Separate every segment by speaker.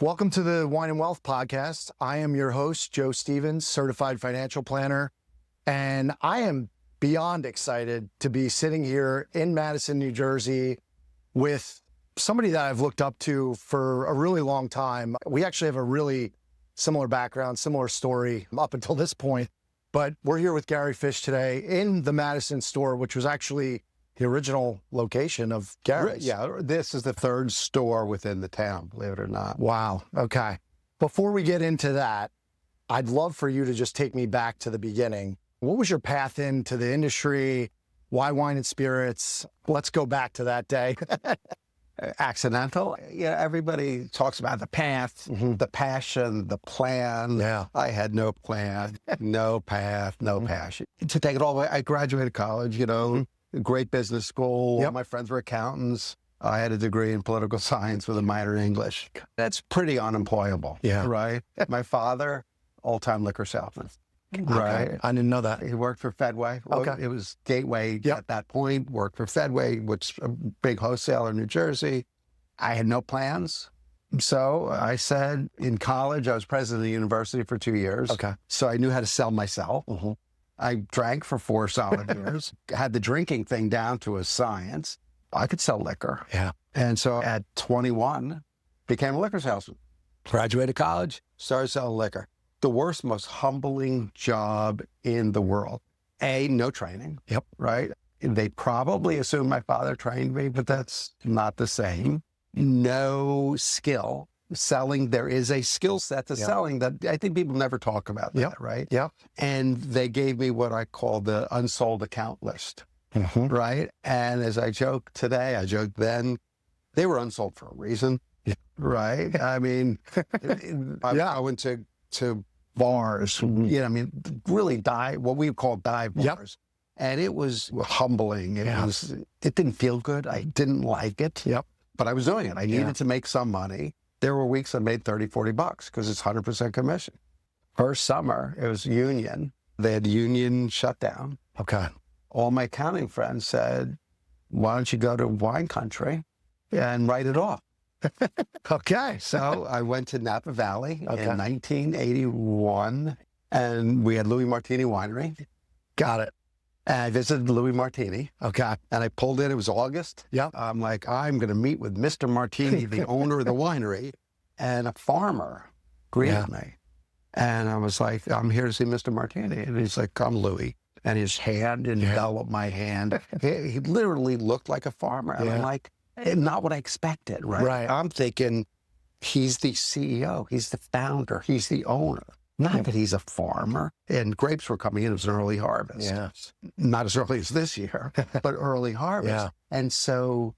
Speaker 1: Welcome to the Wine and Wealth Podcast. I am your host, Joe Stephens, certified financial planner, and I am beyond excited to be sitting here in Madison, New Jersey with somebody that I've looked up to for a really long time. We actually have a really similar background, similar story up until this point, but we're here with Gary Fisch today in the Madison store, which was actually the original location of Gary's.
Speaker 2: Yeah, this is the third store within the town, believe it or not.
Speaker 1: Wow. Okay. Before we get into that, I'd love for you to just take me back to the beginning. What was your path into the industry? Why wine and spirits? Let's go back to that day.
Speaker 2: Accidental. Yeah, everybody talks about the path, the passion, the plan.
Speaker 1: Yeah.
Speaker 2: I had no plan, no path, no passion. To take it all the way, I graduated college, great business school.
Speaker 1: Yep.
Speaker 2: My friends were accountants. I had a degree in political science with a minor in English. That's pretty unemployable.
Speaker 1: Yeah.
Speaker 2: Right? My father, all-time liquor salesman. Right.
Speaker 1: Okay. I didn't know that.
Speaker 2: He worked for Fedway.
Speaker 1: Okay.
Speaker 2: It was Gateway
Speaker 1: Yep.
Speaker 2: at that point, worked for Fedway, which is a big wholesaler in New Jersey. I had no plans. So I said in college, I was president of the university for 2 years.
Speaker 1: Okay.
Speaker 2: So I knew how to sell myself. I drank for 4 solid years, had the drinking thing down to a science. I could sell liquor.
Speaker 1: Yeah.
Speaker 2: And so at 21, became a liquor salesman. Graduated college, started selling liquor. The worst, most humbling job in the world. No training.
Speaker 1: Yep.
Speaker 2: Right? They probably assume my father trained me, but that's not the same. No skill. Selling, there is a skill set to selling that I think people never talk about that, right?
Speaker 1: Yeah.
Speaker 2: And they gave me what I call the unsold account list, right? And as I joke today, I joked then, they were unsold for a reason, right? I mean, I went to bars, really what we call dive bars. And it was humbling. It didn't feel good. I didn't like it, but I was doing it. I needed to make some money. There were weeks I made $30, $40 because it's 100% commission. First summer, it was union. They had union shut down.
Speaker 1: Okay.
Speaker 2: All my accounting friends said, why don't you go to wine country and write it off?
Speaker 1: Okay.
Speaker 2: So I went to Napa Valley in 1981, and we had Louis Martini Winery.
Speaker 1: Got it.
Speaker 2: And I visited Louis Martini.
Speaker 1: Okay.
Speaker 2: And I pulled in, it was August.
Speaker 1: Yep.
Speaker 2: I'm like, I'm going to meet with Mr. Martini, the owner of the winery, and a farmer greeted me. And I was like, I'm here to see Mr. Martini. And he's like, I'm Louis. And his hand enveloped my hand. He literally looked like a farmer. And I'm like, not what I expected, right?
Speaker 1: Right.
Speaker 2: I'm thinking, he's the CEO, he's the founder, he's the owner. Not that he's a farmer. And grapes were coming in, it was an early harvest.
Speaker 1: Yeah.
Speaker 2: Not as early as this year, but early harvest.
Speaker 1: Yeah.
Speaker 2: And so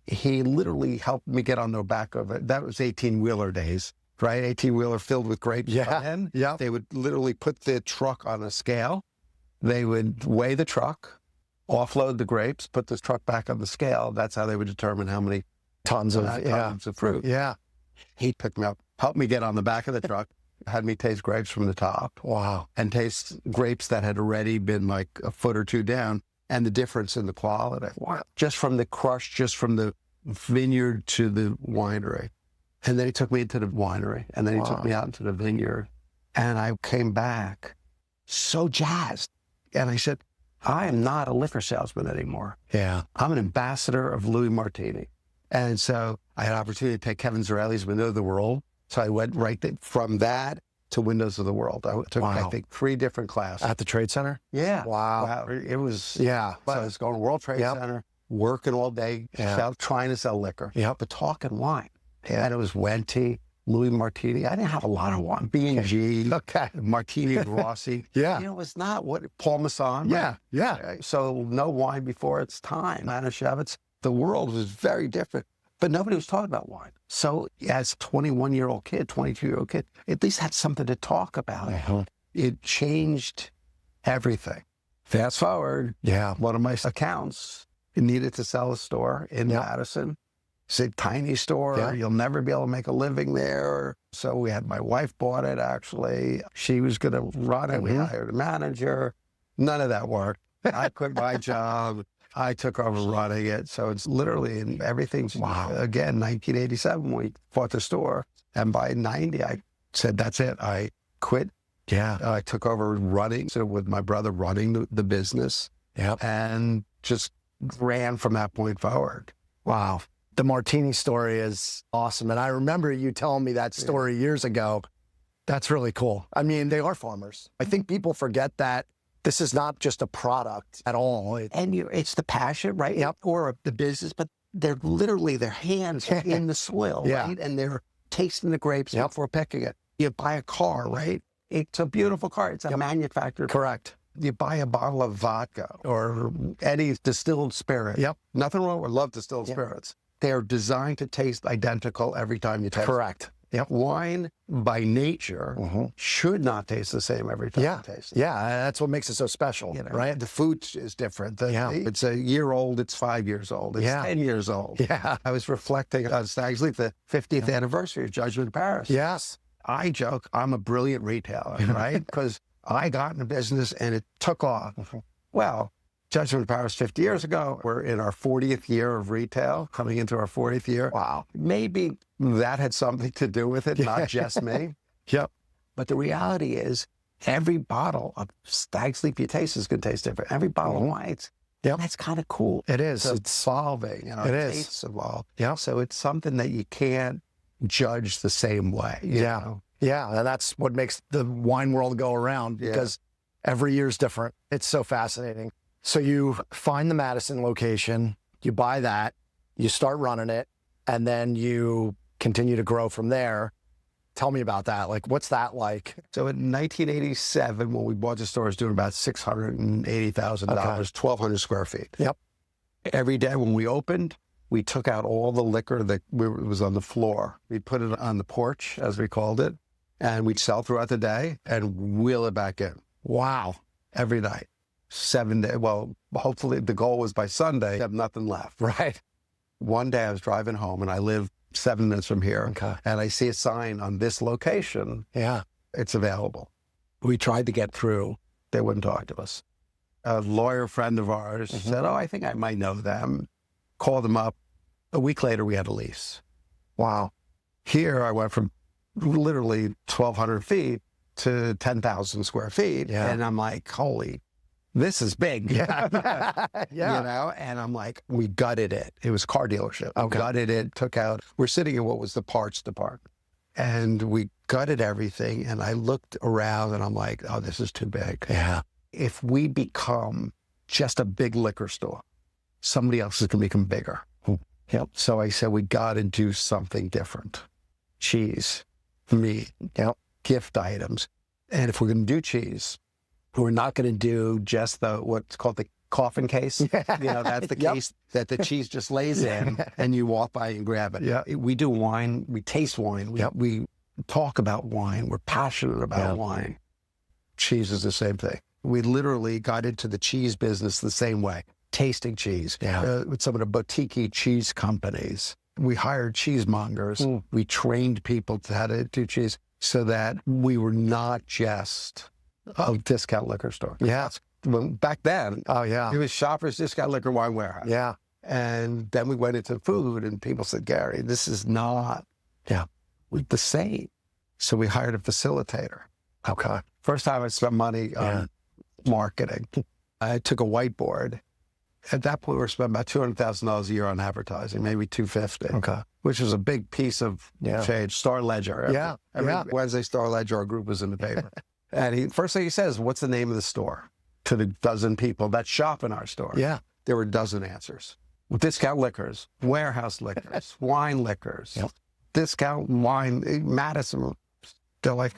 Speaker 2: he literally helped me get on the back of it. That was 18-wheeler days, right? 18-wheeler filled with grapes.
Speaker 1: Yeah. Yeah.
Speaker 2: They would literally put the truck on a scale. They would weigh the truck, offload the grapes, put this truck back on the scale. That's how they would determine how many
Speaker 1: Tons of
Speaker 2: fruit.
Speaker 1: Yeah.
Speaker 2: He picked me up, helped me get on the back of the truck, had me taste grapes from the top.
Speaker 1: Wow.
Speaker 2: And taste grapes that had already been like a foot or two down, and the difference in the quality. Wow. Just from the crush, just from the vineyard to the winery. And then he took me into the winery, and then he took me out into the vineyard. And I came back so jazzed. And I said, I am not a liquor salesman anymore.
Speaker 1: Yeah.
Speaker 2: I'm an ambassador of Louis Martini. And so I had an opportunity to take Kevin Zarelli's Windows of the World. So I went from that to Windows of the World. I took, I think, 3 different classes.
Speaker 1: At the Trade Center?
Speaker 2: Yeah.
Speaker 1: Wow.
Speaker 2: It was,
Speaker 1: Yeah.
Speaker 2: so I was going to World Trade Center, working all day, trying to sell liquor, but talking wine. And it was Wente, Louis Martini. I didn't have a lot of wine. B&G, Martini Rossi.
Speaker 1: Yeah.
Speaker 2: It was not what, Paul Masson.
Speaker 1: Yeah. Yeah.
Speaker 2: So no wine before its time. Manischewitz. The world was very different. But nobody was talking about wine. So as a 21-year-old kid, 22-year-old kid, at least had something to talk about. It changed everything. Fast forward, one of my accounts needed to sell a store in Madison. It's a tiny store. You'll never be able to make a living there. So we had my wife bought it, actually. She was going to run it. We hired a manager. None of that worked. I quit my job. I took over running it. So it's literally, and everything's, again, 1987, when we bought the store. And by 90, I said, that's it. I quit.
Speaker 1: Yeah.
Speaker 2: I took over running, so with my brother running the business, and just ran from that point forward.
Speaker 1: Wow. The Martini story is awesome. And I remember you telling me that story years ago. That's really cool. I mean, they are farmers. I think people forget that this is not just a product at all.
Speaker 2: It's the passion, right? Or the business, but they're literally, their hands are in the soil, right? And they're tasting the grapes before picking it. You buy a car, right? It's a beautiful car. It's a manufactured.
Speaker 1: Correct.
Speaker 2: You buy a bottle of vodka or any distilled spirit. Nothing wrong with love distilled spirits. They're designed to taste identical every time you taste it.
Speaker 1: Correct.
Speaker 2: Wine, by nature, should not taste the same every time you taste it.
Speaker 1: That's what makes it so special, right?
Speaker 2: The food is different. It's a year old, it's 5 years old, it's 10 years old. I was reflecting on Stag's Leap, the 50th anniversary of Judgment in Paris.
Speaker 1: Yes.
Speaker 2: I joke, I'm a brilliant retailer, right? Because I got in the business and it took off. Well, Judgment in Paris 50 years ago, we're in our 40th year of retail, coming into our 40th year.
Speaker 1: Wow.
Speaker 2: Maybe that had something to do with it, not just me. But the reality is, every bottle of Stag's Leap you taste is going to taste different. Every bottle of wine, that's kind of cool.
Speaker 1: It is.
Speaker 2: It's evolving. You know,
Speaker 1: it is.
Speaker 2: Tastes evolve. So it's something that you can't judge the same way. You know?
Speaker 1: And that's what makes the wine world go around, because every year is different. It's so fascinating. So you find the Madison location, you buy that, you start running it, and then you continue to grow from there. Tell me about that. Like, what's that like?
Speaker 2: So in 1987, when we bought the store, it was doing about $680,000, 1,200 square feet. Every day when we opened, we took out all the liquor that was on the floor. We'd put it on the porch, as we called it, and we'd sell throughout the day and wheel it back in.
Speaker 1: Wow.
Speaker 2: Every night. 7 days. Well, hopefully the goal was by Sunday, have nothing left.
Speaker 1: Right.
Speaker 2: One day I was driving home, and I live 7 minutes from here, and I see a sign on this location. It's available. We tried to get through. They wouldn't talk to us. A lawyer friend of ours said, I think I might know them. Called them up. A week later, we had a lease.
Speaker 1: Wow.
Speaker 2: Here, I went from literally 1,200 feet to 10,000 square feet. And I'm like, holy, this is big. You know, and I'm like, we gutted it. It was a car dealership. Gutted it, took out, we're sitting in what was the parts department. And we gutted everything. And I looked around and I'm like, oh, this is too big. If we become just a big liquor store, somebody else is going to become bigger. So I said, we got to do something different. Cheese, meat, gift items. And if we're going to do cheese, we're not going to do just what's called the coffin case. You know, that's the case that the cheese just lays in and you walk by and grab it. We do wine. We taste wine. We talk about wine. We're passionate about wine. Cheese is the same thing. We literally got into the cheese business the same way. Tasting cheese with some of the boutique cheese companies. We hired cheesemongers. We trained people to how to do cheese so that we were not just a discount liquor store. Back then, it was Shoppers Discount Liquor Wine Warehouse. And then we went into food, and people said, Gary, this is not the same. So we hired a facilitator. First time I spent money on marketing. I took a whiteboard. At that point, we were spending about $200,000 a year on advertising, maybe $250,000, which was a big piece of change. Star Ledger. Every Wednesday, Star Ledger, our group was in the paper. And first thing he says, what's the name of the store? To the dozen people that shop in our store. There were a dozen answers. Discount liquors, warehouse liquors, wine liquors, discount wine, Madison. They're like,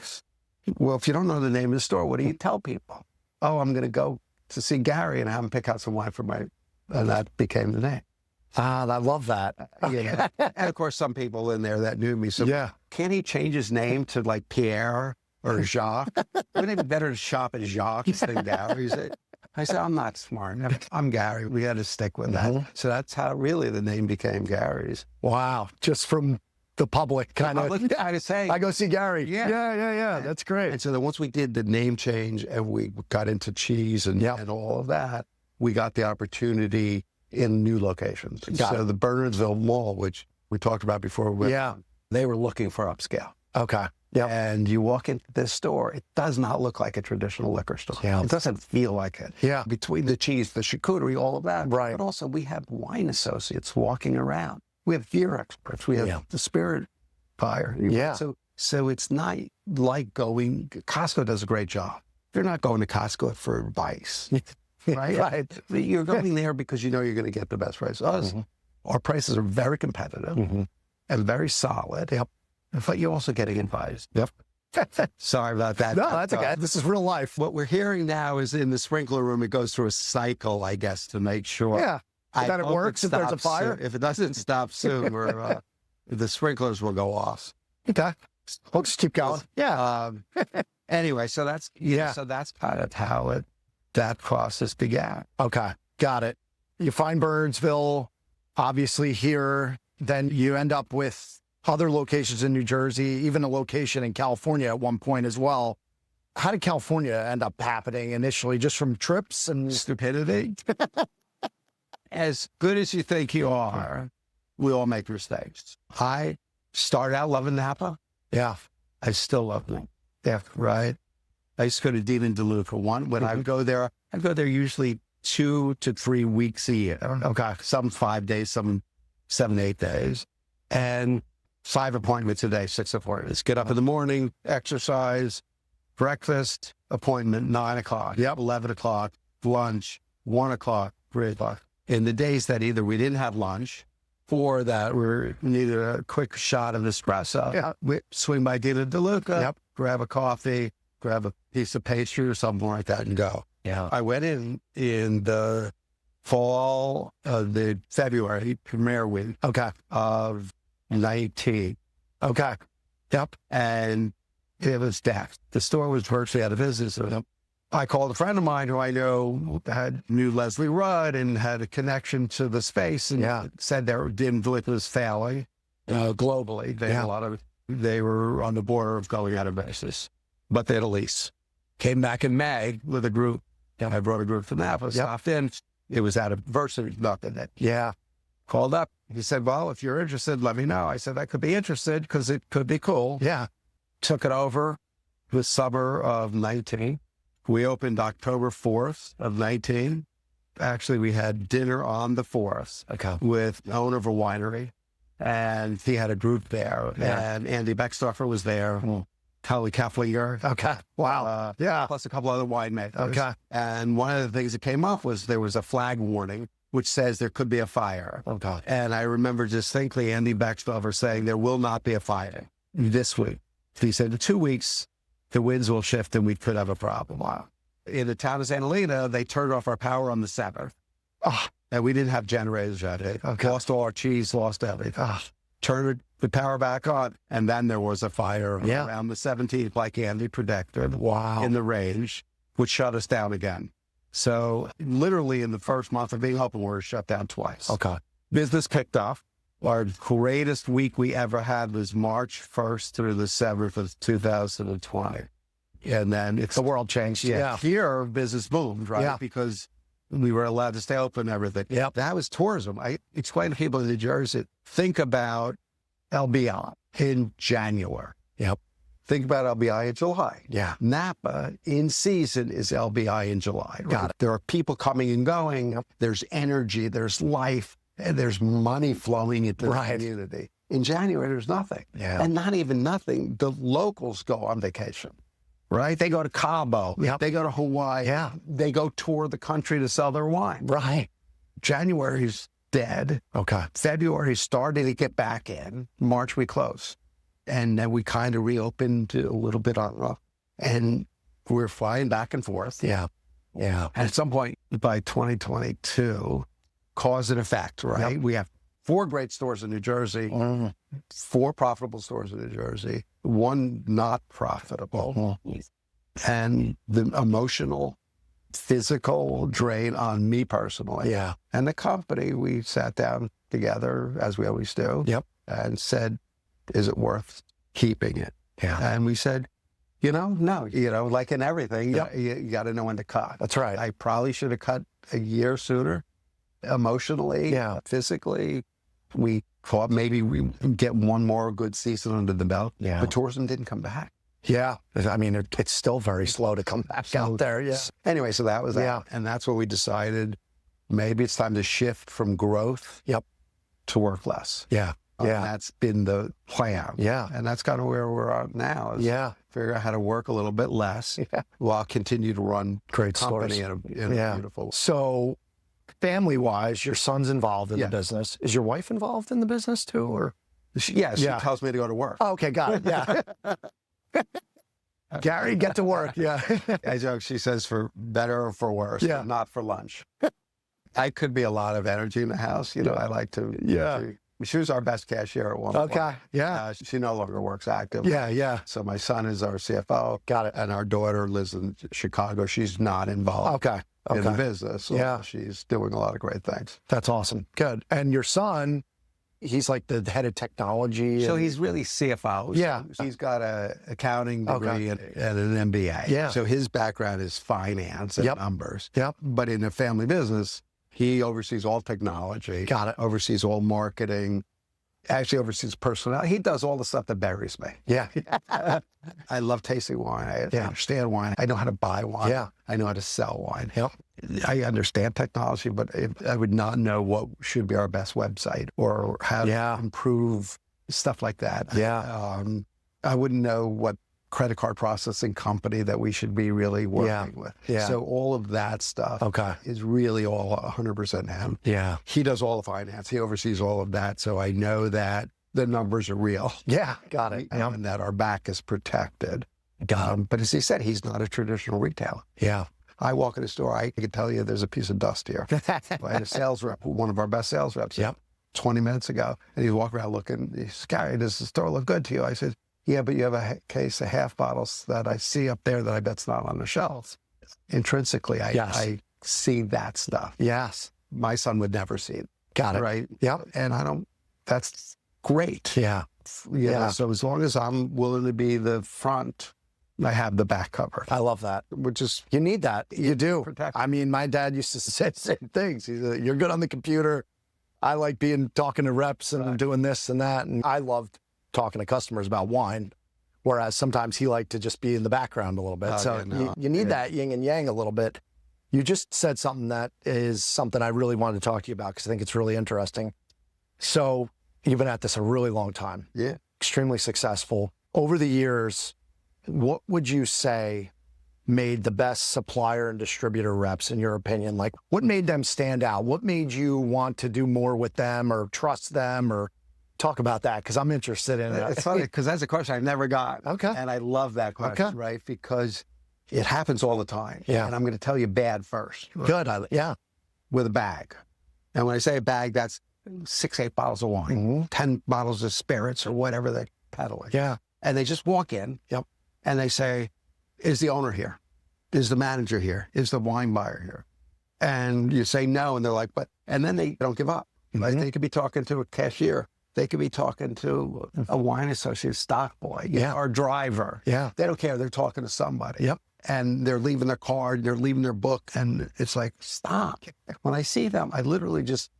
Speaker 2: well, if you don't know the name of the store, what do you tell people? Oh, I'm going to go to see Gary and have him pick out some wine for and that became the name.
Speaker 1: I love that.
Speaker 2: And of course, some people in there that knew me said, can't he change his name to like Pierre or Jacques? Wouldn't it be better to shop at Jacques than Gary? I said, I'm not smart. I'm Gary. We had to stick with that. So that's how really the name became Gary's.
Speaker 1: Wow. Just from the public kind of. I go see Gary. Yeah. That's great.
Speaker 2: And so then once we did the name change and we got into cheese and all of that, we got the opportunity in new locations. So the Bernardsville Mall, which we talked about before, They were looking for upscale.
Speaker 1: Okay. Yep.
Speaker 2: And you walk into this store, it does not look like a traditional liquor store.
Speaker 1: Yeah.
Speaker 2: It doesn't feel like it.
Speaker 1: Yeah.
Speaker 2: Between the cheese, the charcuterie, all of that.
Speaker 1: Right.
Speaker 2: But also we have wine associates walking around. We have beer experts. We have the spirit buyer.
Speaker 1: Yeah.
Speaker 2: So it's not like going, Costco does a great job. You're not going to Costco for advice, right?
Speaker 1: Right.
Speaker 2: You're going there because you know you're going to get the best price. Us, our prices are very competitive and very solid.
Speaker 1: Yep.
Speaker 2: But you're also getting advised. Yep. Sorry about that.
Speaker 1: No, that's okay. This is real life.
Speaker 2: What we're hearing now is in the sprinkler room, it goes through a cycle, I guess, to make sure.
Speaker 1: Yeah. That it works if there's a fire.
Speaker 2: If it doesn't stop soon, the sprinklers will go off.
Speaker 1: Okay. We'll just keep going. Yeah.
Speaker 2: Anyway, so that's so that's kind of how that process began.
Speaker 1: Okay. Got it. You find Burnsville, obviously here, then you end up with other locations in New Jersey, even a location in California at one point as well. How did California end up happening initially? Just from trips and
Speaker 2: stupidity? As good as you think you are, we all make mistakes. I started out loving Napa.
Speaker 1: Yeah.
Speaker 2: I still love them. Yeah, right. I used to go to Dean and Duluth for one. When I would go there, I'd go there usually 2 to 3 weeks a year. Okay. Some 5 days, some 7, 8 days. And 5 appointments a day, 6 appointments. Get up in the morning, exercise, breakfast, appointment, 9 o'clock, 11 o'clock, lunch, 1 o'clock, 3 o'clock. In the days that either we didn't have lunch or that we needed a quick shot of espresso, we swing by Dean and Duluth, grab a coffee, grab a piece of pastry or something like that and go. Yeah. I went in the fall, the February premiere week of 19. Okay. Yep. And it was stacked. The store was virtually out of business. I called a friend of mine who I know knew Leslie Rudd and had a connection to the space and said their Duluth was failing globally. They had they were on the border of going out of business, but they had a lease. Came back in May with a group. I brought a group to Napa, stopped in. It was out of virtually nothing. Called up. He said, well, if you're interested, let me know. I said, I could be interested because it could be cool. Yeah. Took it over the summer of 19. We opened October 4th of 19. Actually, we had dinner on the 4th with the owner of a winery, and he had a group there. And Andy Beckstoffer was there, Kelly Kefflinger. Wow. Plus a couple other winemakers. And one of the things that came up was there was a flag warning, which says there could be a fire. And I remember distinctly Andy Beckstoffer saying there will not be a fire this week. He said in 2 weeks, the winds will shift and we could have a problem. Wow. In the town of Santa Helena, they turned off our power on the 7th. And we didn't have generators that day. Lost all our cheese, lost everything. Turned the power back on. And then there was a fire around the 17th, like Andy predicted. Wow. In the range, which shut us down again. So literally in the first month of being open, we were shut down twice. Business picked up. Our greatest week we ever had was March 1st through the 7th of 2020. And then the world changed. Here, business boomed, right? Because we were allowed to stay open and everything. That was tourism. I explained to people in New Jersey, think about LBI in January. Think about LBI in July. Napa in season is LBI in July. Right? There are people coming and going. There's energy. There's life. And there's money flowing into the community. In January, there's nothing. And not even nothing. The locals go on vacation, right? They go to Cabo. They go to Hawaii. They go tour the country to sell their wine. January's dead. February's starting to get back in. March, we close. And then we kind of reopened a little bit on, and we're flying back and forth. And at some point by 2022, cause and effect, right? We have 4 great stores in New Jersey, 4 profitable stores in New Jersey, 1 not profitable. And the emotional, physical drain on me personally. And the company, we sat down together, as we always do, and said, is it worth keeping it? And we said, no, like in everything, you got to know when to cut. That's right. I probably should have cut a year sooner. Emotionally, physically, we thought maybe we get one more good season under the belt.
Speaker 1: Yeah.
Speaker 2: But tourism didn't come back.
Speaker 1: Yeah. I mean, it's still very slow to come back out there. Yeah.
Speaker 2: Anyway, so that was that.
Speaker 1: Yeah.
Speaker 2: And that's what we decided. Maybe it's time to shift from growth to work less.
Speaker 1: Yeah. Yeah.
Speaker 2: And that's been the plan.
Speaker 1: Yeah.
Speaker 2: And that's kind of where we're at now. Is figure out how to work a little bit less while continue to run
Speaker 1: great
Speaker 2: company
Speaker 1: stores.
Speaker 2: in a beautiful way.
Speaker 1: So family-wise, your son's involved in the business. Is your wife involved in the business too, or?
Speaker 2: She tells me to go to work.
Speaker 1: Oh, okay, got it. Yeah. Gary, get to work. Yeah.
Speaker 2: I joke. She says for better or for worse, but not for lunch. I could be a lot of energy in the house. You know, I like to. She was our best cashier at one point.
Speaker 1: Okay. Yeah.
Speaker 2: She no longer works active.
Speaker 1: Yeah. Yeah.
Speaker 2: So my son is our CFO.
Speaker 1: Got it.
Speaker 2: And our daughter lives in Chicago. She's not involved. In the business. So she's doing a lot of great things.
Speaker 1: That's awesome. Good. And your son, he's like the head of technology.
Speaker 2: So he's really CFO.
Speaker 1: Yeah.
Speaker 2: He's got an accounting degree and an MBA.
Speaker 1: Yeah.
Speaker 2: So his background is finance and numbers.
Speaker 1: Yep.
Speaker 2: But in a family business, he oversees all technology.
Speaker 1: Got it.
Speaker 2: Oversees all marketing. Actually oversees personnel. He does all the stuff that buries me.
Speaker 1: Yeah.
Speaker 2: I love tasting wine. I understand wine. I know how to buy wine.
Speaker 1: Yeah.
Speaker 2: I know how to sell wine.
Speaker 1: Yep.
Speaker 2: I understand technology, but I would not know what should be our best website or how to improve stuff like that.
Speaker 1: Yeah.
Speaker 2: I wouldn't know what credit card processing company that we should be really working with.
Speaker 1: Yeah.
Speaker 2: So all of that stuff is really all 100% him.
Speaker 1: Yeah.
Speaker 2: He does all the finance. He oversees all of that. So I know that the numbers are real.
Speaker 1: Yeah. Got it.
Speaker 2: And that our back is protected.
Speaker 1: Got it.
Speaker 2: But as he said, he's not a traditional retailer.
Speaker 1: Yeah.
Speaker 2: I walk in a store, I can tell you there's a piece of dust here. I had a sales rep, one of our best sales reps, 20 minutes ago, and he's walking around looking, he says, Gary, does the store look good to you? I said, yeah, but you have a case of half bottles that I see up there that I bet's not on the shelves. Intrinsically, I see that stuff.
Speaker 1: Yes.
Speaker 2: My son would never see it.
Speaker 1: Got it.
Speaker 2: Right?
Speaker 1: Yep.
Speaker 2: And that's great.
Speaker 1: Yeah.
Speaker 2: Yeah. So as long as I'm willing to be the front, I have the back cover.
Speaker 1: I love that.
Speaker 2: Which is,
Speaker 1: you need that. You do.
Speaker 2: Protect.
Speaker 1: I mean, my dad used to say the same things. He's you're good on the computer. I like talking to reps and doing this and that. And I loved talking to customers about wine, whereas sometimes he liked to just be in the background a little bit. You need that yin and yang a little bit. You just said something that is something I really wanted to talk to you about because I think it's really interesting. So you've been at this a really long time.
Speaker 2: Yeah.
Speaker 1: Extremely successful. Over the years, what would you say made the best supplier and distributor reps in your opinion? Like what made them stand out? What made you want to do more with them or trust them or talk about that? Because I'm interested in it.
Speaker 2: It's funny because that's a question I never got.
Speaker 1: Okay.
Speaker 2: And I love that question, right? Because it happens all the time.
Speaker 1: Yeah.
Speaker 2: And I'm going to tell you bad first.
Speaker 1: Good.
Speaker 2: With a bag. And when I say a bag, that's 6-8 bottles of wine, 10 bottles of spirits or whatever they're peddling.
Speaker 1: Yeah.
Speaker 2: And they just walk in.
Speaker 1: Yep.
Speaker 2: And they say, is the owner here? Is the manager here? Is the wine buyer here? And you say no, and they're like, but, and then they don't give up. Like they could be talking to a cashier. They could be talking to a wine associate, stock boy, or driver.
Speaker 1: Yeah.
Speaker 2: They don't care. They're talking to somebody.
Speaker 1: Yep.
Speaker 2: And they're leaving their card, they're leaving their book. And it's like, stop. When I see them, I literally just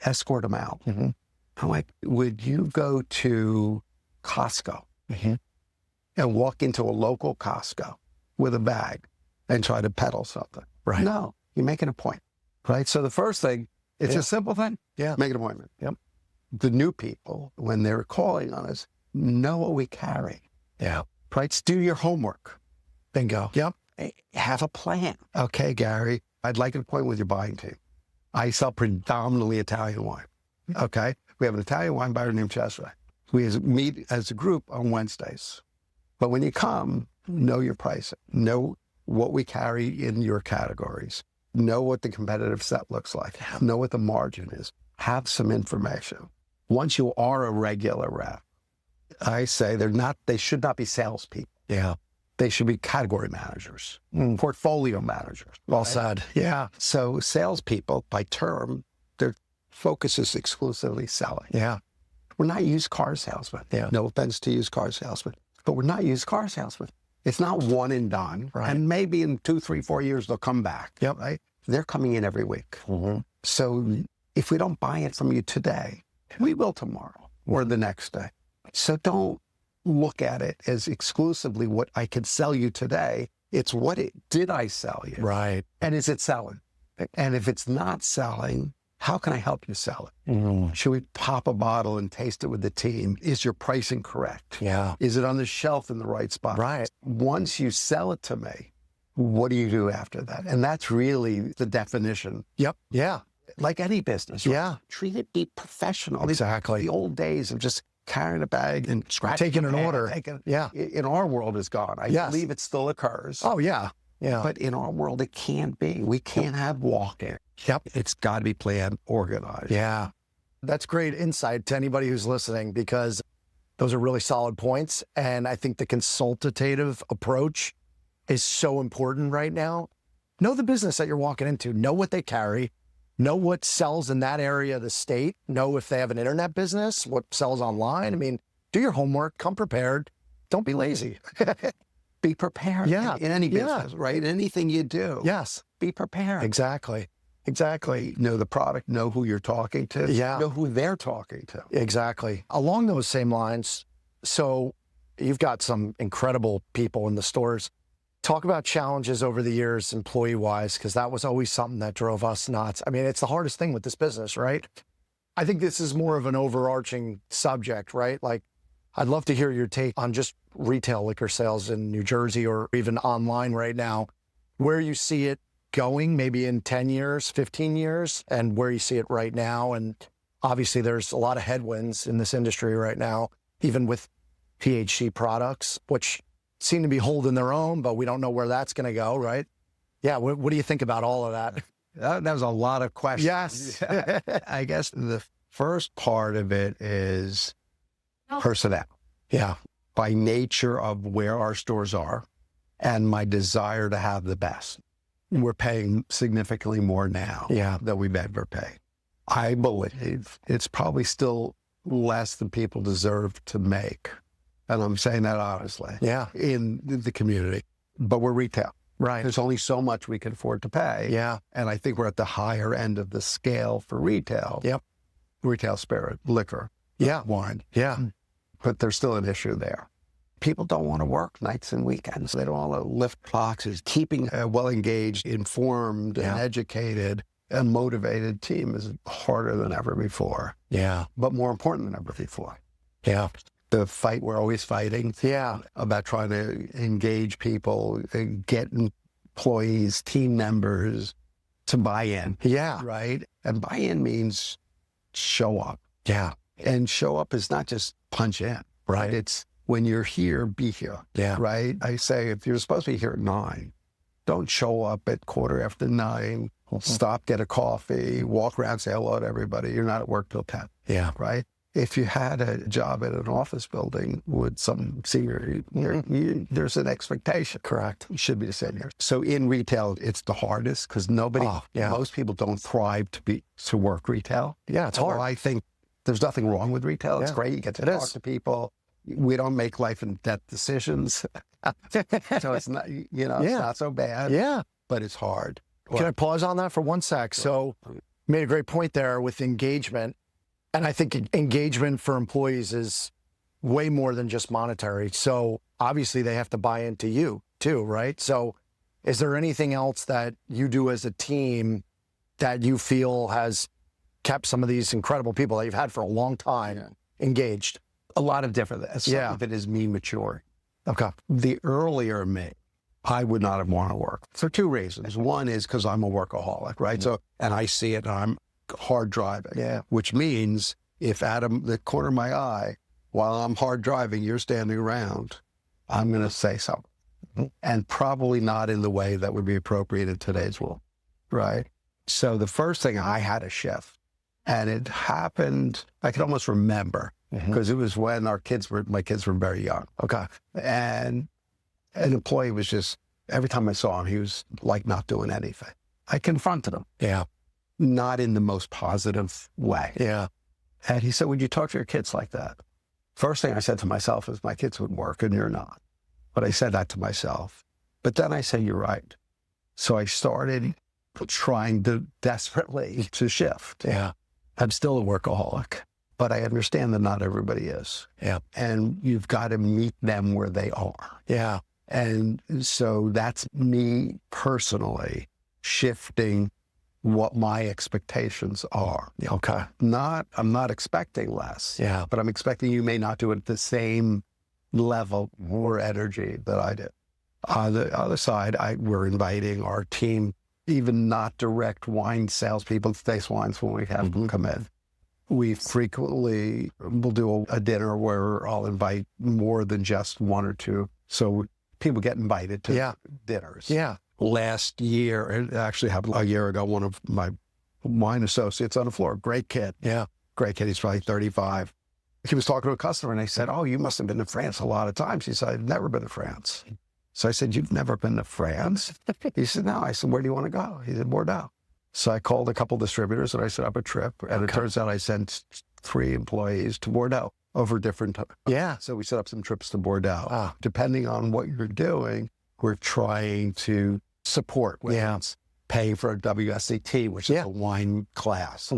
Speaker 2: escort them out. I'm like, would you go to Costco and walk into a local Costco with a bag and try to peddle something?
Speaker 1: Right.
Speaker 2: No, you make an appointment, right? So the first thing, it's a simple thing.
Speaker 1: Yeah.
Speaker 2: Make an appointment.
Speaker 1: Yep.
Speaker 2: The new people, when they're calling on us, know what we carry.
Speaker 1: Yeah.
Speaker 2: Right? Do your homework.
Speaker 1: Bingo.
Speaker 2: Yep. Have a plan. Okay, Gary, I'd like an appointment with your buying team. I sell predominantly Italian wine. Okay. We have an Italian wine buyer named Cesare. We meet as a group on Wednesdays. But when you come, know your pricing. Know what we carry in your categories. Know what the competitive set looks like. Know what the margin is. Have some information. Once you are a regular rep, I say they should not be salespeople.
Speaker 1: Yeah.
Speaker 2: They should be category managers, portfolio managers.
Speaker 1: Well said. Yeah.
Speaker 2: So salespeople, by term, their focus is exclusively selling.
Speaker 1: Yeah.
Speaker 2: We're not used car salesmen.
Speaker 1: Yeah.
Speaker 2: No offense to used car salesmen, but we're not used car salesmen. It's not one and done.
Speaker 1: Right.
Speaker 2: And maybe in 2, 3, 4 years, they'll come back.
Speaker 1: Yep.
Speaker 2: Right? They're coming in every week. So if we don't buy it from you today, We will tomorrow or the next day. So don't look at it as exclusively what I can sell you today. It's did I sell you?
Speaker 1: Right.
Speaker 2: And is it selling? And if it's not selling, how can I help you sell it? Should we pop a bottle and taste it with the team? Is your pricing correct?
Speaker 1: Yeah.
Speaker 2: Is it on the shelf in the right spot?
Speaker 1: Right.
Speaker 2: Once you sell it to me, what do you do after that? And that's really the definition.
Speaker 1: Yep. Yeah.
Speaker 2: Like any business. Right?
Speaker 1: Yeah.
Speaker 2: Treat it, be professional.
Speaker 1: Exactly.
Speaker 2: The old days of just carrying a bag and scratching.
Speaker 1: Taking an order. Yeah.
Speaker 2: In our world is gone. I believe it still occurs.
Speaker 1: Oh, yeah. Yeah.
Speaker 2: But in our world, it can't be. We can't have walk-in.
Speaker 1: Yep.
Speaker 2: It's got to be planned, organized.
Speaker 1: Yeah. That's great insight to anybody who's listening, because those are really solid points. And I think the consultative approach is so important right now. Know the business that you're walking into. Know what they carry. Know what sells in that area of the state. Know if they have an internet business, what sells online. I mean, do your homework. Come prepared. Don't be lazy.
Speaker 2: Be prepared.
Speaker 1: Yeah.
Speaker 2: In any business, right? Anything you do.
Speaker 1: Yes.
Speaker 2: Be prepared.
Speaker 1: Exactly. Exactly.
Speaker 2: Know the product, know who you're talking to.
Speaker 1: Yeah.
Speaker 2: Know who they're talking to.
Speaker 1: Exactly. Along those same lines, so you've got some incredible people in the stores. Talk about challenges over the years, employee-wise, because that was always something that drove us nuts. I mean, it's the hardest thing with this business, right? I think this is more of an overarching subject, right? Like, I'd love to hear your take on just retail liquor sales in New Jersey or even online right now, where you see it going maybe in 10 years, 15 years, and where you see it right now. And obviously there's a lot of headwinds in this industry right now, even with THC products, which seem to be holding their own, but we don't know where that's going to go, right? Yeah, what do you think about all of that?
Speaker 2: That was a lot of questions.
Speaker 1: Yes.
Speaker 2: I guess the first part of it is personnel.
Speaker 1: Yeah.
Speaker 2: By nature of where our stores are and my desire to have the best. We're paying significantly more now than we've ever paid. I believe it's probably still less than people deserve to make. And I'm saying that honestly.
Speaker 1: Yeah.
Speaker 2: In the community. But we're retail.
Speaker 1: Right.
Speaker 2: There's only so much we can afford to pay.
Speaker 1: Yeah.
Speaker 2: And I think we're at the higher end of the scale for retail.
Speaker 1: Yep.
Speaker 2: Retail spirit, liquor, wine.
Speaker 1: Yeah.
Speaker 2: But there's still an issue there. People don't want to work nights and weekends. They don't want to lift boxes. Keeping a well-engaged, informed, and educated and motivated team is harder than ever before.
Speaker 1: Yeah.
Speaker 2: But more important than ever before.
Speaker 1: Yeah.
Speaker 2: The fight we're always fighting about trying to engage people, get employees, team members to buy in.
Speaker 1: Yeah.
Speaker 2: Right? And buy in means show up.
Speaker 1: Yeah.
Speaker 2: And show up is not just punch in.
Speaker 1: Right.
Speaker 2: It's when you're here, be here.
Speaker 1: Yeah.
Speaker 2: Right? I say, if you're supposed to be here at 9, don't show up at 9:15, stop, get a coffee, walk around, say hello to everybody. You're not at work till 10.
Speaker 1: Yeah.
Speaker 2: Right? If you had a job at an office building with some senior, there's an expectation.
Speaker 1: Correct.
Speaker 2: You should be the same here. So in retail, it's the hardest because most people don't thrive to work retail.
Speaker 1: Yeah, it's hard.
Speaker 2: Well, I think there's nothing wrong with retail. It's great. You get to talk to people. We don't make life and death decisions. So it's not, it's not so bad.
Speaker 1: Yeah.
Speaker 2: But it's hard.
Speaker 1: Can I pause on that for one sec? So you made a great point there with engagement. And I think engagement for employees is way more than just monetary. So obviously they have to buy into you too, right? So is there anything else that you do as a team that you feel has kept some of these incredible people that you've had for a long time engaged?
Speaker 2: A lot of different things. Some of it is me maturing.
Speaker 1: Okay.
Speaker 2: The earlier me, I would not have wanted to work for 2 reasons. One is because I'm a workaholic, right? So, and I see it, and I'm hard driving, which means if out of the corner of my eye, while I'm hard driving, you're standing around, I'm going to say something. And probably not in the way that would be appropriate in today's world, right? So the first thing, I had a shift. And it happened, I can almost remember, because it was when my kids were very young.
Speaker 1: Okay.
Speaker 2: And an employee was just, every time I saw him, he was like not doing anything. I confronted him.
Speaker 1: Yeah.
Speaker 2: Not in the most positive way.
Speaker 1: Yeah.
Speaker 2: And he said, would you talk to your kids like that? First thing I said to myself is, my kids would work and you're not. But I said that to myself. But then I said, you're right. So I started trying to desperately to shift.
Speaker 1: Yeah.
Speaker 2: I'm still a workaholic, but I understand that not everybody is.
Speaker 1: Yeah.
Speaker 2: And you've got to meet them where they are.
Speaker 1: Yeah.
Speaker 2: And so that's me personally shifting what my expectations are.
Speaker 1: Okay.
Speaker 2: I'm not expecting less.
Speaker 1: Yeah.
Speaker 2: But I'm expecting you may not do it at the same level or energy that I did. On the other side, we're inviting our team, even not direct wine salespeople, to taste wines when we have them come in. We frequently will do a dinner where I'll invite more than just one or two. So people get invited to dinners.
Speaker 1: Yeah.
Speaker 2: Last year, it actually happened a year ago, one of my wine associates on the floor, great kid.
Speaker 1: Yeah.
Speaker 2: Great kid. He's probably 35. He was talking to a customer and they said, "Oh, you must have been to France a lot of times." He said, "I've never been to France." So I said, "You've never been to France?" He said, "No." I said, "Where do you want to go?" He said, "Bordeaux." So I called a couple distributors and I set up a trip. And it turns out I sent 3 employees to Bordeaux over different times.
Speaker 1: Yeah.
Speaker 2: So we set up some trips to Bordeaux. Depending on what you're doing, we're trying to support. It's paying for a WSET, which is a wine class,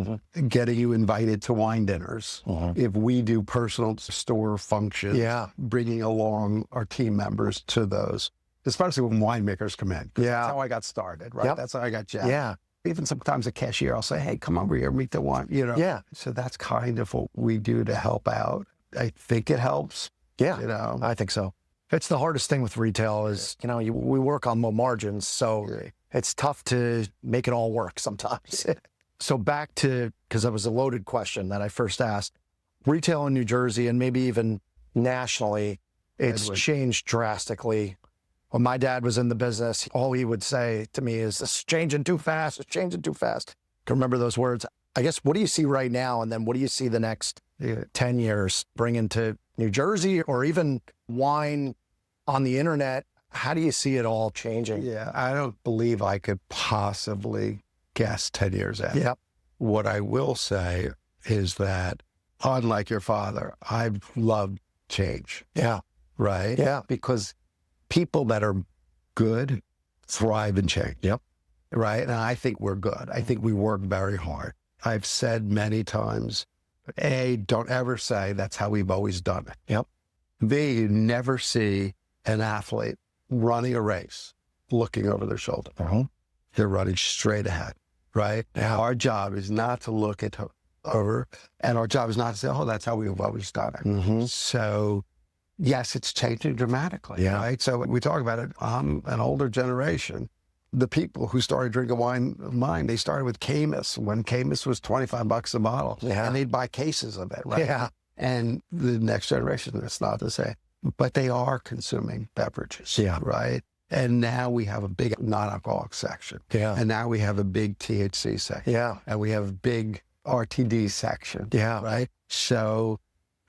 Speaker 2: getting you invited to wine dinners. If we do personal store functions, bringing along our team members to those, especially when winemakers come in.
Speaker 1: Yeah.
Speaker 2: That's how I got started, right? That's how I got jabbed.
Speaker 1: Yeah.
Speaker 2: Even sometimes a cashier, I'll say, "Hey, come over here, meet the wine," you know?
Speaker 1: Yeah.
Speaker 2: So that's kind of what we do to help out. I think it helps.
Speaker 1: Yeah.
Speaker 2: You know?
Speaker 1: I think so. It's the hardest thing with retail is, we work on low margins, so it's tough to make it all work sometimes. So back to, because that was a loaded question that I first asked, retail in New Jersey and maybe even nationally, it's changed drastically. When my dad was in the business, all he would say to me is, "It's changing too fast, it's changing too fast." I can remember those words. I guess, what do you see right now? And then what do you see the next 10 years bringing to New Jersey or even wine on the internet? How do you see it all changing?
Speaker 2: Yeah, I don't believe I could possibly guess 10 years out.
Speaker 1: Yep.
Speaker 2: What I will say is that, unlike your father, I've loved change.
Speaker 1: Yeah.
Speaker 2: Right?
Speaker 1: Yeah.
Speaker 2: Because people that are good thrive in change.
Speaker 1: Yep.
Speaker 2: Right? And I think we're good. I think we work very hard. I've said many times, A, don't ever say that's how we've always done it.
Speaker 1: Yep.
Speaker 2: B, you never see an athlete running a race looking over their shoulder. They're running straight ahead, right?
Speaker 1: Yeah.
Speaker 2: Our job is not to look at over, and our job is not to say, "Oh, that's how we've always done it." So, yes, it's changing dramatically, right? So we talk about it. I'm an older generation. The people who started drinking wine of mine, they started with Caymus when Caymus was $25 a bottle, and they'd buy cases of it, right?
Speaker 1: Yeah.
Speaker 2: And the next generation, it's not the same, but they are consuming beverages, right? And now we have a big non-alcoholic section.
Speaker 1: Yeah.
Speaker 2: And now we have a big THC section.
Speaker 1: Yeah.
Speaker 2: And we have a big RTD section.
Speaker 1: Yeah.
Speaker 2: Right? So,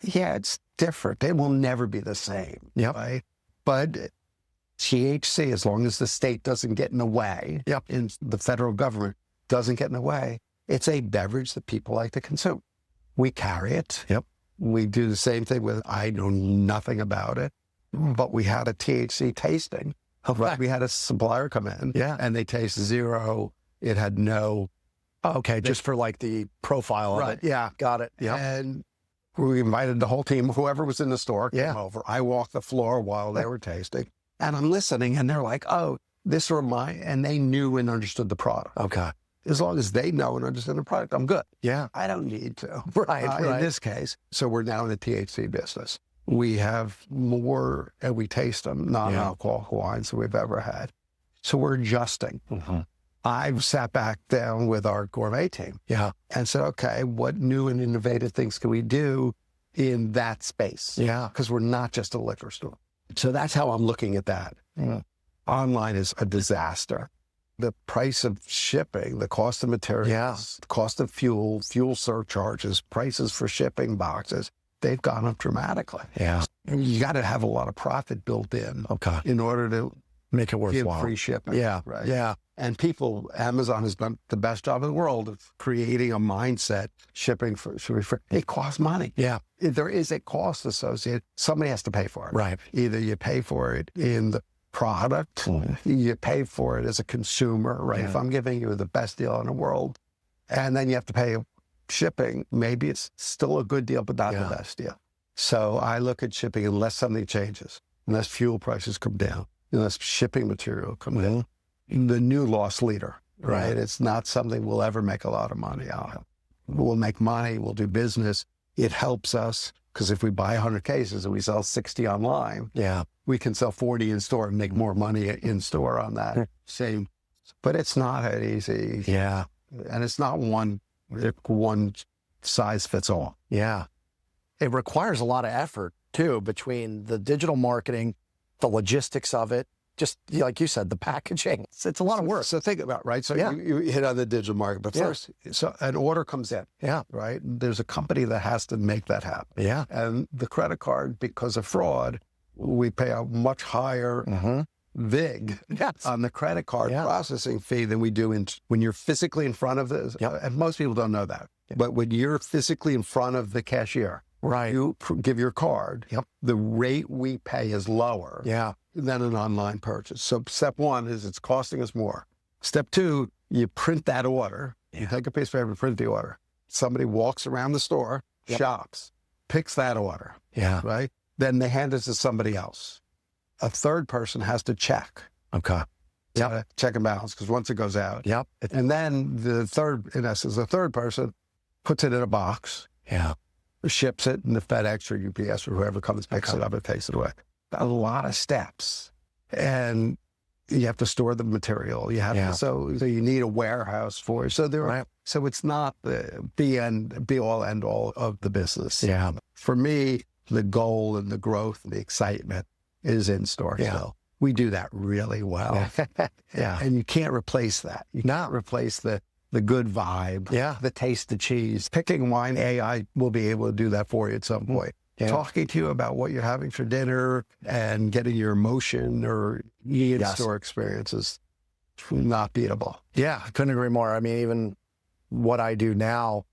Speaker 2: it's different. It will never be the same. Right? But THC, as long as the state doesn't get in the way, and the federal government doesn't get in the way, it's a beverage that people like to consume. We carry it. We do the same thing with, I know nothing about it, but we had a THC tasting. Right. We had a supplier come in, and they taste 0. It had no.
Speaker 1: Just for like the profile of it. Yeah, got it. Yeah.
Speaker 2: And we invited the whole team, whoever was in the store, came over. I walked the floor while they were tasting, and I'm listening, and they're like, "Oh, this or mine," and they knew and understood the product.
Speaker 1: Okay.
Speaker 2: As long as they know and understand the product, I'm good.
Speaker 1: Yeah.
Speaker 2: I don't need to.
Speaker 1: Right.
Speaker 2: In this case, so we're now in the THC business. We have more, and we taste them, non-alcoholic wines than we've ever had. So we're adjusting. I've sat back down with our gourmet team and said, okay, what new and innovative things can we do in that space? Because we're not just a liquor store. So that's how I'm looking at that. Online is a disaster. The price of shipping, the cost of materials, the cost of fuel surcharges, prices for shipping boxes, they've gone up dramatically. You got to have a lot of profit built in in order to
Speaker 1: make it worthwhile.
Speaker 2: Give free shipping.
Speaker 1: Right.
Speaker 2: And Amazon has done the best job in the world of creating a mindset, shipping should be free. It costs money. If there is a cost associated, somebody has to pay for it.
Speaker 1: Right.
Speaker 2: Either you pay for it in the product, you pay for it as a consumer, right? If I'm giving you the best deal in the world, and then you have to pay shipping, maybe it's still a good deal, but not the best deal. So I look at shipping unless something changes, unless fuel prices come down, unless shipping material comes down. The new loss leader, right? It's not something we'll ever make a lot of money out of. We'll make money, we'll do business. It helps us because if we buy 100 cases and we sell 60 online, we can sell 40 in store and make more money in store on that same. But it's not that easy.
Speaker 1: Yeah.
Speaker 2: And it's not one size fits all.
Speaker 1: Yeah. It requires a lot of effort too, between the digital marketing, the logistics of it, just like you said, the packaging. It's a lot of work.
Speaker 2: So think about, right? So you hit on the digital market, but first, so an order comes in, right? There's a company that has to make that happen.
Speaker 1: Yeah.
Speaker 2: And the credit card, because of fraud, we pay a much higher VIG on the credit card processing fee than we do when you're physically in front of this. And most people don't know that. But when you're physically in front of the cashier, you give your card, the rate we pay is lower than an online purchase. So step one is it's costing us more. Step two, you print that order. You take a piece of paper and print the order. Somebody walks around the store, shops, picks that order, right? Then they hand it to somebody else. A third person has to check.
Speaker 1: Okay.
Speaker 2: Check and balance, because once it goes out. And then the third, in essence, the third person puts it in a box. Ships it, and the FedEx or UPS or whoever comes, picks it up and takes it away. A lot of steps. And you have to store the material. You have to, so you need a warehouse for it. So so it's not the be all end all of the business. For me, the goal and the growth and the excitement is in store still. We do that really well. And you can't replace that. You can't replace the good vibe, the taste of cheese. Picking wine, AI will be able to do that for you at some point. Talking to you about what you're having for dinner and getting your emotion or in-store experience is not beatable.
Speaker 1: I couldn't agree more. I mean, even what I do now,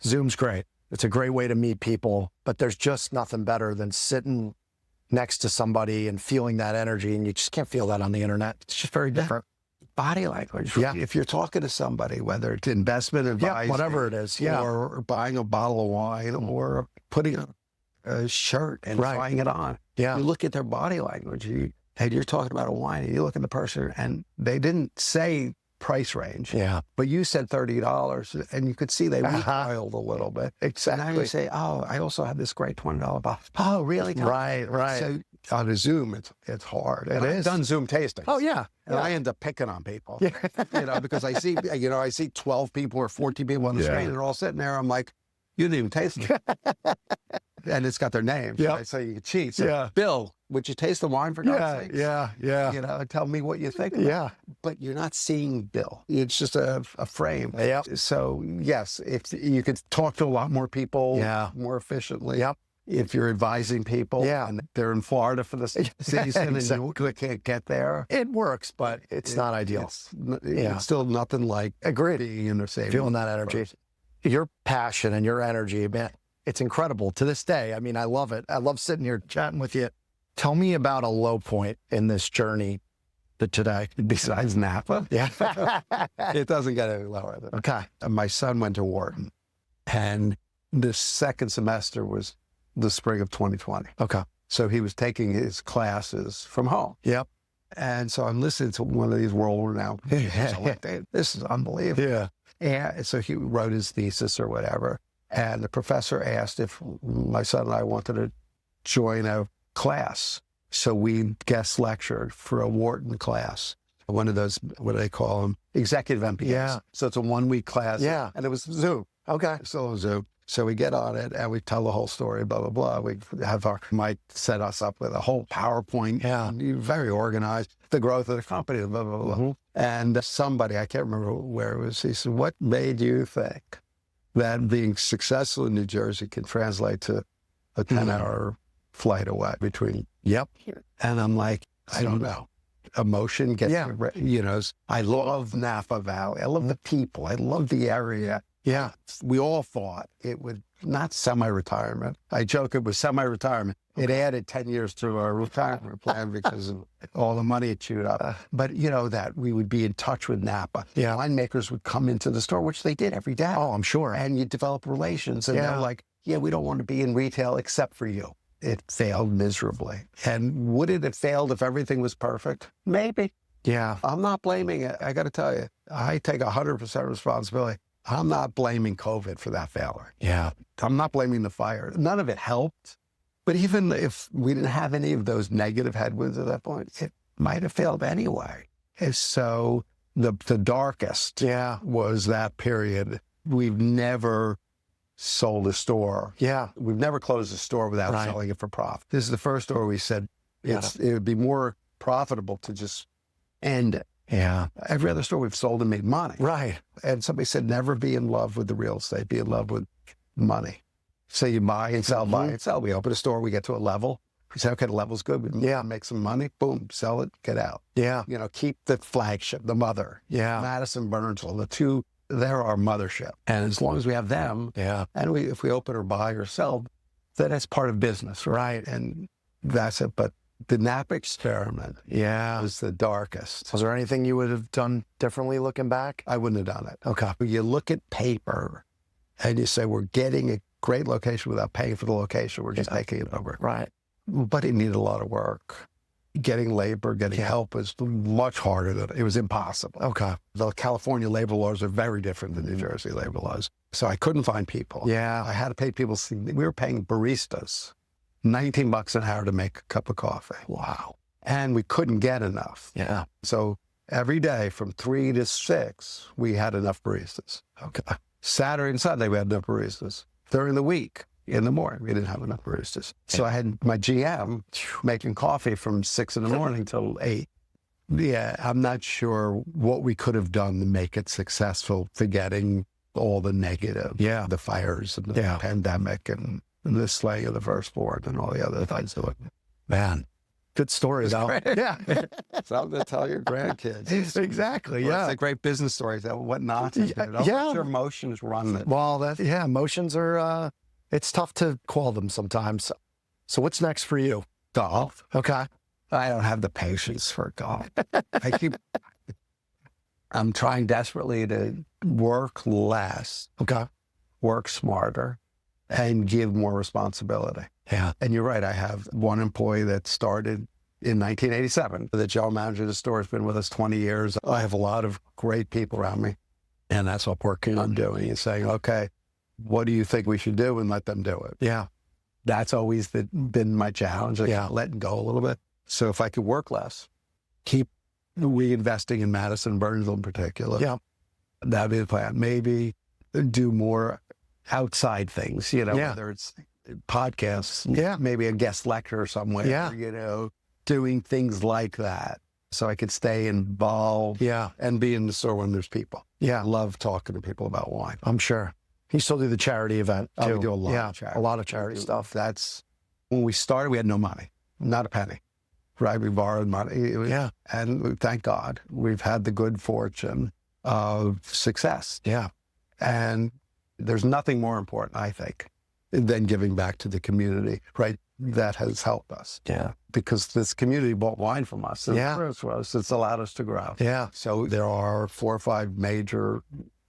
Speaker 1: Zoom's great. It's a great way to meet people, but there's just nothing better than sitting next to somebody and feeling that energy, and you just can't feel that on the internet. It's just very different.
Speaker 2: Body language. If you're talking to somebody, whether it's investment advice,
Speaker 1: whatever it is,
Speaker 2: or buying a bottle of wine, or putting a shirt and trying it on, you look at their body language. And you're talking about a wine, and you look at the person, and they didn't say price range, but you said $30, and you could see they recoiled a little bit.
Speaker 1: Exactly.
Speaker 2: And now you say, "Oh, I also have this great $20 bottle." Oh, really?
Speaker 1: Right.
Speaker 2: So on a Zoom, it's hard. And I've done Zoom tasting. And I end up picking on people, because I see 12 people or 14 people on the screen, and they're all sitting there. I'm like, you didn't even taste it. And it's got their names, right? So you can cheat. So, Bill, would you taste the wine for God's sake? Tell me what you think about it. But you're not seeing Bill. It's just a frame. So yes, if you could talk to a lot more people more efficiently. If you're advising people and they're in Florida for the season and you can't get there.
Speaker 1: It works, but it's not ideal.
Speaker 2: It's still nothing like being in the same.
Speaker 1: Feeling that energy. Your passion and your energy, man, it's incredible to this day. I mean, I love it. I love sitting here chatting with you. Tell me about a low point in this journey today.
Speaker 2: Besides Napa? It doesn't get any lower than
Speaker 1: Okay.
Speaker 2: My son went to Wharton, and the second semester was the spring of 2020.
Speaker 1: Okay.
Speaker 2: So he was taking his classes from home. And so I'm listening to one of these world-renowned so I'm like, this is unbelievable. And so he wrote his thesis or whatever. And the professor asked if my son and I wanted to join a class. So we guest lectured for a Wharton class. One of those, what do they call them? Executive MBAs. So it's a 1-week class. And it was Zoom.
Speaker 1: Okay.
Speaker 2: Still Zoom. So we get on it and we tell the whole story, blah, blah, blah. We have our Mike set us up with a whole PowerPoint. Very organized. The growth of the company, blah, blah, blah. And somebody, I can't remember where it was, he said, what made you think that being successful in New Jersey can translate to a 10-hour flight away between And I'm like, I don't know. Emotion gets, I love Napa Valley. I love the people. I love the area. We all thought it would not semi-retirement. I joke it was semi-retirement. It added 10 years to our retirement plan because of all the money it chewed up. But that we would be in touch with Napa.
Speaker 1: Yeah.
Speaker 2: Winemakers would come into the store, which they did every day.
Speaker 1: Oh, I'm sure.
Speaker 2: And you develop relations. And they're like, yeah, we don't want to be in retail except for you. It failed miserably. And would it have failed if everything was perfect? Maybe.
Speaker 1: Yeah.
Speaker 2: I'm not blaming it. I got to tell you, I take 100% responsibility. I'm not blaming COVID for that failure.
Speaker 1: Yeah.
Speaker 2: I'm not blaming the fire. None of it helped. But even if we didn't have any of those negative headwinds at that point, it might have failed anyway. And so the darkest was that period. We've never sold a store.
Speaker 1: Yeah.
Speaker 2: We've never closed a store without selling it for profit. This is the first store we said it would be more profitable to just end it.
Speaker 1: Yeah.
Speaker 2: Every other store we've sold and made money.
Speaker 1: Right.
Speaker 2: And somebody said, never be in love with the real estate, be in love with money. So you buy and sell, buy and sell. We open a store, we get to a level. We say, okay, the level's good. We make some money. Boom, sell it, get out.
Speaker 1: Yeah.
Speaker 2: Keep the flagship, the mother.
Speaker 1: Yeah.
Speaker 2: Madison, Burnsville, the two, they're our mothership. And as long as we have them, and if we open or buy or sell, then that's part of business. Right. And that's it. But the Napa experiment was the darkest.
Speaker 1: Was there anything you would have done differently looking back?
Speaker 2: I wouldn't have done it.
Speaker 1: Okay.
Speaker 2: You look at paper and you say, we're getting a great location without paying for the location. We're just taking it over.
Speaker 1: Right.
Speaker 2: But it needed a lot of work. Getting labor, getting help was much harder than it was impossible.
Speaker 1: Okay.
Speaker 2: The California labor laws are very different than New Jersey labor laws. So I couldn't find people.
Speaker 1: Yeah.
Speaker 2: I had to pay people. We were paying baristas $19 an hour to make a cup of coffee.
Speaker 1: Wow.
Speaker 2: And we couldn't get enough.
Speaker 1: Yeah.
Speaker 2: So every day from 3 to 6, we had enough baristas.
Speaker 1: Okay.
Speaker 2: Saturday and Sunday, we had enough baristas. During the week, in the morning, we didn't have enough baristas. So I had my GM making coffee from 6 in the morning till 8. Yeah, I'm not sure what we could have done to make it successful, forgetting all the negative. Yeah. The fires and the pandemic and the slaying of the firstborn and all the other things.
Speaker 1: Man, good story, though.
Speaker 2: Yeah. Something to tell your grandkids.
Speaker 1: Exactly,
Speaker 2: It's a great business story. What not to do. Don't let your emotions run it.
Speaker 1: Well, emotions are, it's tough to quell them sometimes. So what's next for you?
Speaker 2: Golf.
Speaker 1: Okay.
Speaker 2: I don't have the patience for golf. I'm trying desperately to work less.
Speaker 1: Okay.
Speaker 2: Work smarter. And give more responsibility.
Speaker 1: Yeah.
Speaker 2: And you're right. I have one employee that started in 1987. The general manager of the store has been with us 20 years. I have a lot of great people around me. And that's what I'm working on doing is saying, okay, what do you think we should do? And let them do it.
Speaker 1: Yeah.
Speaker 2: That's always been my challenge. Letting go a little bit. So if I could work less, keep reinvesting in Madison, Burnsville in particular. That'd be the plan. Maybe do more outside things, whether it's podcasts, maybe a guest lecture somewhere, doing things like that. So I could stay involved and be in the store when there's people. I love talking to people about wine.
Speaker 1: I'm sure. You still do the charity event, too.
Speaker 2: We do a lot of charity.
Speaker 1: A lot of charity stuff.
Speaker 2: That's, when we started, we had no money, not a penny, right? We borrowed money. And thank God, we've had the good fortune of success. And there's nothing more important, I think, than giving back to the community, right? That has helped us. Because this community bought wine from us. It's allowed us to grow. So there are 4 or 5 major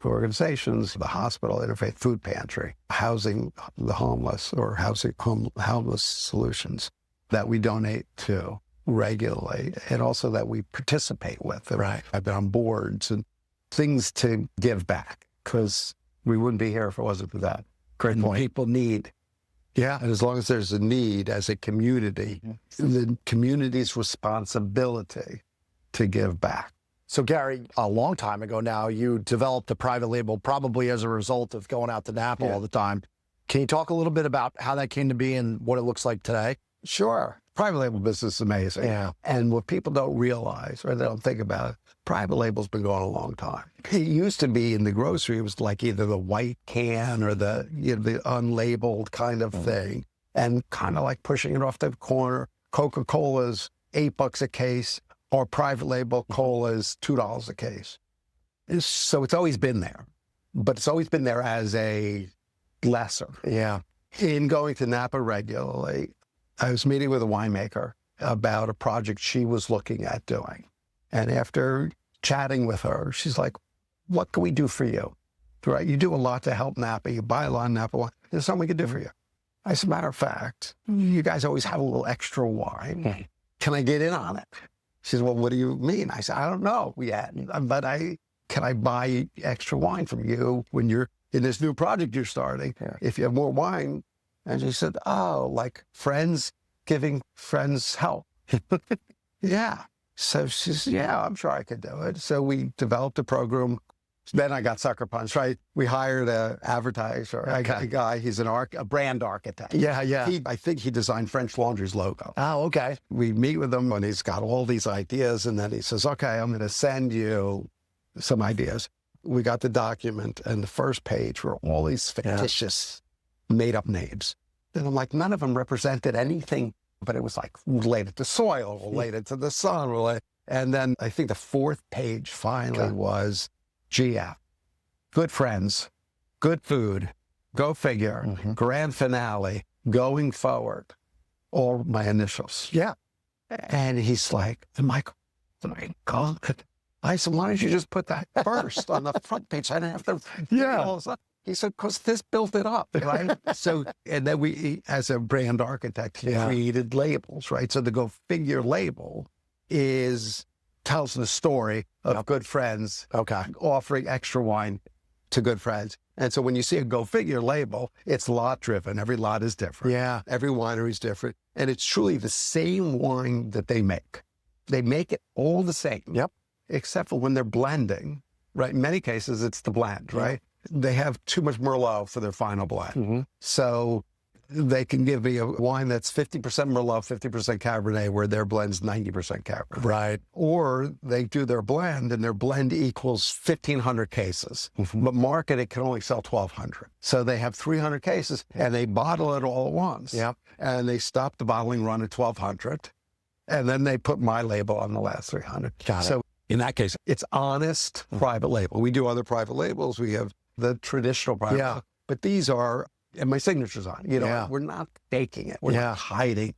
Speaker 2: organizations, the hospital, Interfaith Food Pantry, housing the homeless or housing homeless solutions that we donate to regularly and also that we participate with.
Speaker 1: Right.
Speaker 2: I've been on boards and things to give back because we wouldn't be here if it wasn't for that.
Speaker 1: Great point.
Speaker 2: People need. And as long as there's a need as a community, the community's responsibility to give back.
Speaker 1: So Gary, a long time ago now, you developed a private label probably as a result of going out to Napa all the time. Can you talk a little bit about how that came to be and what it looks like today?
Speaker 2: Sure. Private label business is amazing. And what people don't realize or they don't think about it, private label's been going a long time. It used to be in the grocery, it was like either the white can or the unlabeled kind of thing. And kind of like pushing it off the corner. Coca-Cola's $8 a case or private label Cola's $2 a case. So it's always been there. But it's always been there as a lesser.
Speaker 1: Yeah.
Speaker 2: In going to Napa regularly, I was meeting with a winemaker about a project she was looking at doing. And after chatting with her, she's like, what can we do for you? Right? You do a lot to help Napa. You buy a lot of Napa wine. There's something we can do for you. I said, matter of fact, you guys always have a little extra wine. Can I get in on it? She said, well, what do you mean? I said, I don't know yet, but can I buy extra wine from you when you're in this new project you're starting?
Speaker 1: Yeah.
Speaker 2: If you have more wine. And she said, oh, like friends giving friends help. Yeah. So she said, yeah, I'm sure I could do it. So we developed a program. Then I got sucker punched, right? We hired an advertiser, a guy, he's a brand architect.
Speaker 1: Yeah.
Speaker 2: I think he designed French Laundry's logo.
Speaker 1: Oh, okay.
Speaker 2: We meet with him and he's got all these ideas. And then he says, okay, I'm going to send you some ideas. We got the document and the first page were all these fictitious made up names. And I'm like, none of them represented anything, but it was like related to soil, related to the sun. And then I think the fourth page finally was GF, good friends, good food, go figure, grand finale, going forward, all my initials.
Speaker 1: Yeah.
Speaker 2: And he's like, Michael, oh my God. I said, why don't you just put that first on the front page? I didn't have to.
Speaker 1: Yeah.
Speaker 2: He said, because this built it up, right? So, and then we, as a brand architect, created labels, right? So the go figure label tells the story of good friends offering extra wine to good friends. And so when you see a go figure label, it's lot driven. Every lot is different.
Speaker 1: Yeah.
Speaker 2: Every winery is different. And it's truly the same wine that they make. They make it all the same.
Speaker 1: Yep.
Speaker 2: Except for when they're blending, right? In many cases, it's the blend, right? They have too much Merlot for their final blend. So they can give me a wine that's 50% Merlot, 50% Cabernet, where their blend's 90% Cabernet.
Speaker 1: Right.
Speaker 2: Or they do their blend, and their blend equals 1,500 cases. But market, it can only sell 1,200. So they have 300 cases, and they bottle it all at once.
Speaker 1: Yep.
Speaker 2: And they stop the bottling run at 1,200. And then they put my label on the last 300.
Speaker 1: Got it.
Speaker 2: So in that case, it's honest private label. We do other private labels. We have the traditional private label. But these are, and my signature's on. You know, we're not faking it. We're not hiding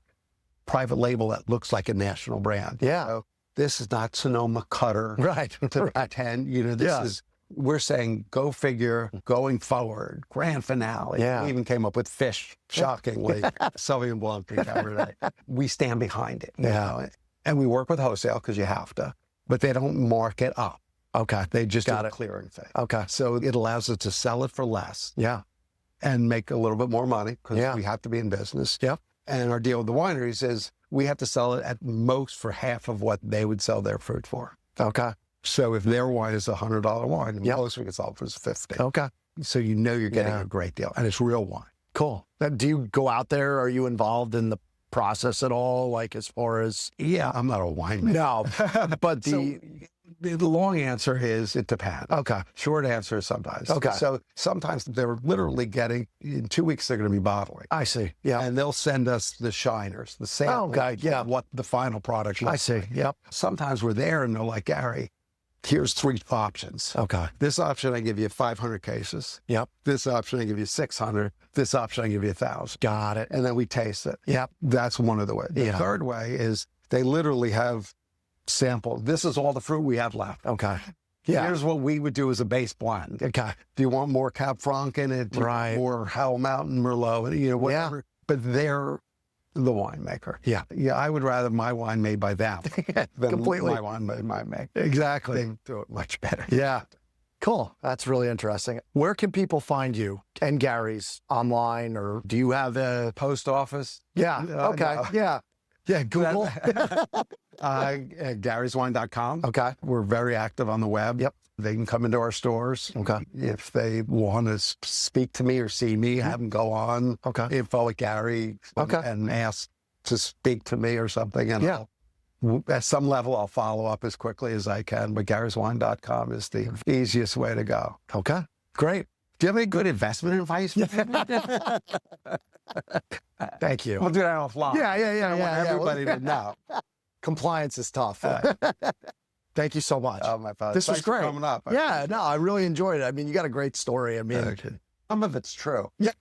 Speaker 2: private label that looks like a national brand.
Speaker 1: Yeah.
Speaker 2: So this is not Sonoma Cutter.
Speaker 1: Right.
Speaker 2: To pretend, you know, this is, we're saying go figure, going forward, grand finale.
Speaker 1: Yeah.
Speaker 2: We even came up with Fisch, shockingly, Sauvignon Blanc and Cabernet. We stand behind it. You know? And we work with wholesale because you have to, but they don't mark it up.
Speaker 1: Okay.
Speaker 2: They just do a clearing thing.
Speaker 1: Okay.
Speaker 2: So it allows us to sell it for less.
Speaker 1: Yeah.
Speaker 2: And make a little bit more money because we have to be in business.
Speaker 1: Yep.
Speaker 2: And our deal with the wineries is we have to sell it at most for half of what they would sell their fruit for.
Speaker 1: Okay.
Speaker 2: So if their wine is $100 wine, the most we can sell for is $50.
Speaker 1: Okay.
Speaker 2: So you know you're getting a great deal, and it's real wine.
Speaker 1: Cool. Now, do you go out there? Are you involved in the process at all? Like as far as
Speaker 2: I'm not a winemaker.
Speaker 1: No, but
Speaker 2: the long answer is it depends.
Speaker 1: Okay.
Speaker 2: Short answer is sometimes.
Speaker 1: Okay.
Speaker 2: So sometimes they're literally getting, in 2 weeks, they're going to be bottling.
Speaker 1: I see. Yeah.
Speaker 2: And they'll send us the shiners, the sample.
Speaker 1: Yeah.
Speaker 2: What the final product looks
Speaker 1: I see.
Speaker 2: like.
Speaker 1: Yep.
Speaker 2: Sometimes we're there and they're like, Gary, here's 3 options.
Speaker 1: Okay.
Speaker 2: This option, I give you 500 cases.
Speaker 1: Yep.
Speaker 2: This option, I give you 600. This option, I give you 1,000.
Speaker 1: Got it.
Speaker 2: And then we taste it.
Speaker 1: Yep.
Speaker 2: That's one of the ways. The third way is they literally have sample. This is all the fruit we have left.
Speaker 1: Okay. Yeah.
Speaker 2: Here's what we would do as a base blend.
Speaker 1: Okay.
Speaker 2: Do you want more Cab Franc in it?
Speaker 1: Right.
Speaker 2: More Howell Mountain Merlot? You know, whatever. Yeah. But they're the winemaker.
Speaker 1: Yeah.
Speaker 2: Yeah. I would rather my wine made by them than
Speaker 1: Completely.
Speaker 2: my wine made by me.
Speaker 1: Exactly.
Speaker 2: They do it much better.
Speaker 1: Yeah. Cool. That's really interesting. Where can people find you and Gary's online, or do you have a
Speaker 2: post office?
Speaker 1: Yeah. Okay.
Speaker 2: No.
Speaker 1: Yeah. Yeah. Google.
Speaker 2: Gary'sWine.com.
Speaker 1: Okay.
Speaker 2: We're very active on the web.
Speaker 1: Yep.
Speaker 2: They can come into our stores.
Speaker 1: Okay.
Speaker 2: If they want to speak to me or see me, have them go on info at Gary and ask to speak to me or something. And at some level, I'll follow up as quickly as I can. But Gary'sWine.com is the easiest way to go.
Speaker 1: Okay. Great.
Speaker 2: Do you have any good investment advice?
Speaker 1: Thank you.
Speaker 2: We'll do that offline.
Speaker 1: Yeah.
Speaker 2: I want everybody to know.
Speaker 1: Compliance is tough. Thank you so much.
Speaker 2: Oh, my father.
Speaker 1: This was great.
Speaker 2: For coming up.
Speaker 1: Yeah, no, I really enjoyed it. I mean, you got a great story. I mean,
Speaker 2: Some of it's true.
Speaker 1: Yeah.